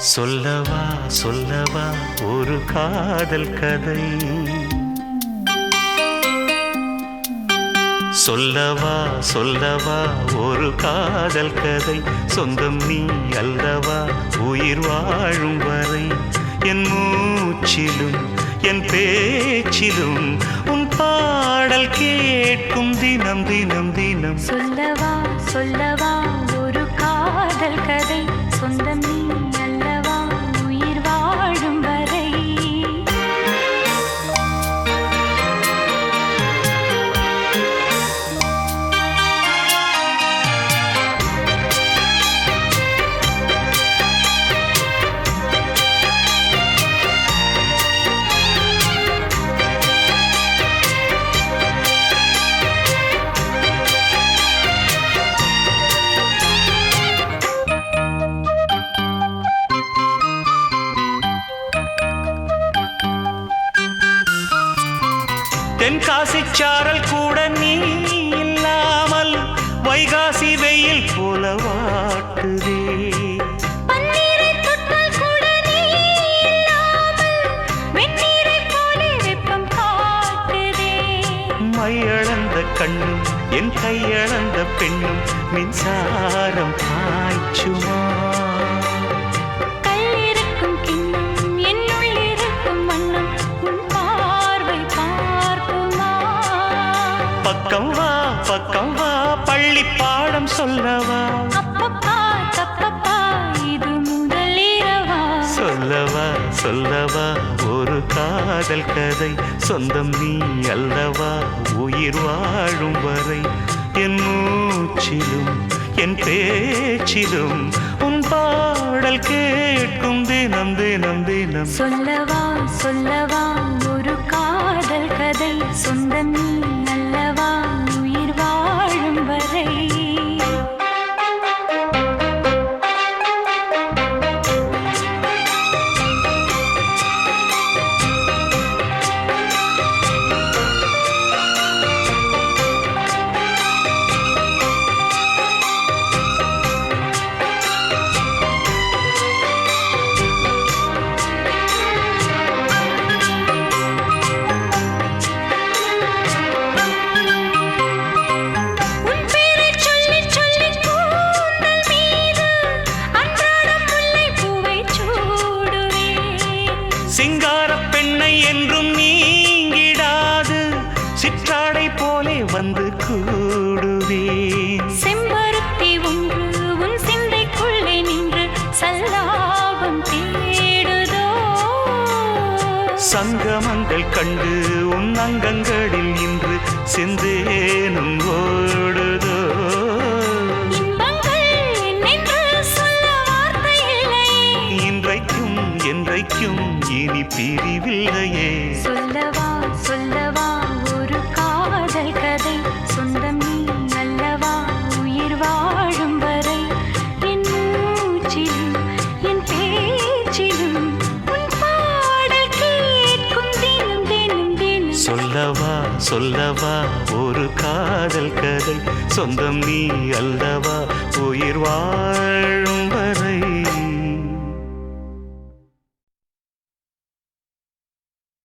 சொல்லவா சொல்லவா ஒரு காதல் கதை, சொல்லவா சொல்லவா ஒரு காதல் கதை, சொந்தம் நீ அல்லவா உயிர் வாழும் வரை, என் மூச்சிலும் என் பேச்சிலும் உன் பாடல் கேட்கும் தினம் தினம் தினம். சொல்லவா சொல்லவா ஒரு காதல் கதை, சொந்தம் நீ அல்லவா உயிர் வாழும் வரை. தென்காசி சாரல் கூட நீ இல்லாமல் வைகாசி வெயில் போல வாட்டுதே, பன்னீரை தொட்டால் கூட நீ இல்லாமல் வெந்நீரை போல வெப்பம் காட்டுதே. மையளந்த கண்ணும் என் கையளந்த பெண்ணும் மின்சாரம் பாய்ச்சுமா, கல்லிருக்கும் கிண்ணம் என்னுள் இருக்கும் வண்ணம் உன் பார்வை பார்க்குமா. பக்கம் வா பள்ளி பாடம் சொல்லவா, அப்பப்பா தப்பப்பா இது முதல் இரவா. சொல்லவா சொல்லவா ஒரு காதல் கதை, சொந்தம் நீ அல்லவா உயிர் வாழும் வரை, என் மூச்சிலும் என் பேச்சிலும் உன் பாடல் கேட்கும் தினம் தினம் தினம். சொல்லவா சொல்லவா ஒரு காதல் கதை, சொந்தம் நீ அல்லவா உயிர் வாழும் வரை. சிங்கார பெண்ணை என்றும் நீங்கிடாது, சிற்றாடை போலே வந்து கூடுவேன். செம்பருத்தி ஒன்று உன் சிந்தைக்குள்ளே நின்று சல்லாபம் தேடுதோ, சங்கமங்கள் கண்டு உன் அங்கங்களில் இன்று செந்தேனும் ஓடுதோ, இன்பங்கள் என்னென்று சொல்ல வார்த்தை இல்லை, இன்றைக்கும் என்றைக்கும் இனி பிரிவில்லையே. சொல்லவா சொல்லவா ஒரு காதல் கதை, சொந்தம் நீ அல்லவா உயிர் வாழும் வரை, என் மூச்சிலும் என் பேச்சிலும் உன் பாடல் கேட்கும் தினம் தினம் தினம். சொல்லவா சொல்லவா ஒரு காதல் கதை, சொந்தம் நீ அல்லவா உயிர் வாழும்